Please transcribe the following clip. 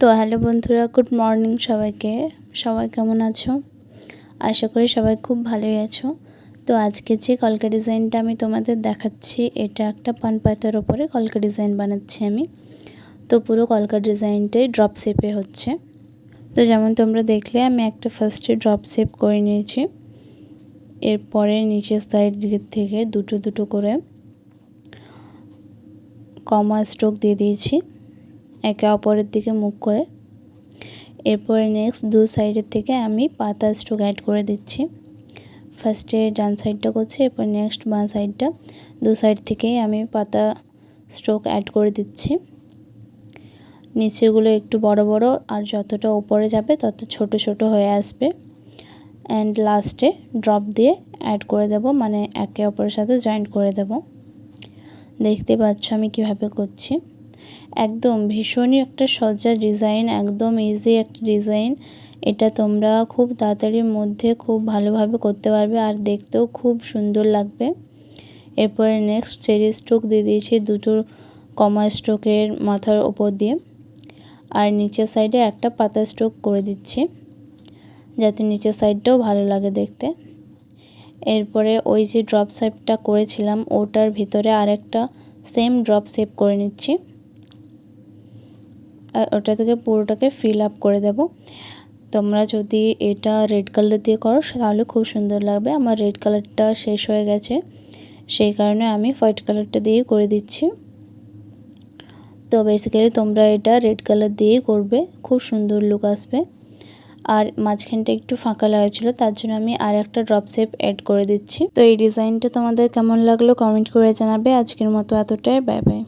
তো হ্যালো বন্ধুরা, good morning সবাইকে। সবাই কেমন আছো? আশা করি সবাই খুব ভালোই আছো। তো আজকে যে কলকা ডিজাইনটা আমি তোমাদের দেখাচ্ছি, এটা একটা পান পাতার ওপরে কলকা ডিজাইন বানাচ্ছি আমি। তো পুরো কলকা ডিজাইনটাই ড্রপ শেপে হচ্ছে। তো যেমন তোমরা দেখলে আমি একটা ফার্স্টে ড্রপ শেপ করে নিয়েছি। এরপরে নিচের সাইড দিক থেকে দুটো দুটো করে কমা স্ট্রোক দিয়ে দিয়েছি একে অপরের দিকে মুখ করে। এরপরে নেক্সট দু সাইডের থেকে আমি পাতা স্ট্রোক অ্যাড করে দিচ্ছি। ফার্স্টে ডান সাইডটা করছি, এরপর নেক্সট বাঁ সাইডটা দু সাইড থেকেই আমি পাতা স্ট্রোক অ্যাড করে দিচ্ছি। নিচেগুলো একটু বড় বড় আর যতটা উপরে যাবে তত ছোট ছোট হয়ে আসবে। অ্যান্ড লাস্টে ড্রপ দিয়ে অ্যাড করে দেব, মানে একে অপরের সাথে জয়েন্ট করে দেব। দেখতে পাচ্ছ আমি কিভাবে করছি। একদম ভীষণই একটা সহজ ডিজাইন, একদম ইজি একটা ডিজাইন। এটা তোমরা খুব তাড়াতাড়ির মধ্যে খুব ভালোভাবে করতে পারবে আর দেখতেও খুব সুন্দর লাগবে। এরপরে নেক্সট চেরি স্ট্রোক দিয়ে দিয়েছি দুটো কমা স্ট্রোকের মাথার ওপর দিয়ে, আর নিচের সাইডে একটা পাতা স্ট্রোক করে দিচ্ছি যাতে নিচের সাইডটাও ভালো লাগে দেখতে। এরপরে ওই যে ড্রপ শেপটা করেছিলাম ওটার ভিতরে আরেকটা সেম ড্রপ শেপ করে নিচ্ছি, আর ওটা থেকে পুরোটাকে ফিল আপ করে দেব। তোমরা যদি এটা রেড কালার দিয়ে করো তাহলে খুব সুন্দর লাগবে। আমার রেড কালারটা শেষ হয়ে গেছে, সেই কারণে আমি হোয়াইট কালারটা দিয়েই করে দিচ্ছি। তো বেসিক্যালি তোমরা এটা রেড কালার দিয়েই করবে, খুব সুন্দর লুক আসবে। আর মাঝখানটা একটু ফাঁকা লাগছিল, তার জন্য আমি আর একটা ড্রপ শেপ অ্যাড করে দিচ্ছি। তো এই ডিজাইনটা তোমাদের কেমন লাগলো কমেন্ট করে জানাবে। আজকের মতো এতটাই, বাই বাই।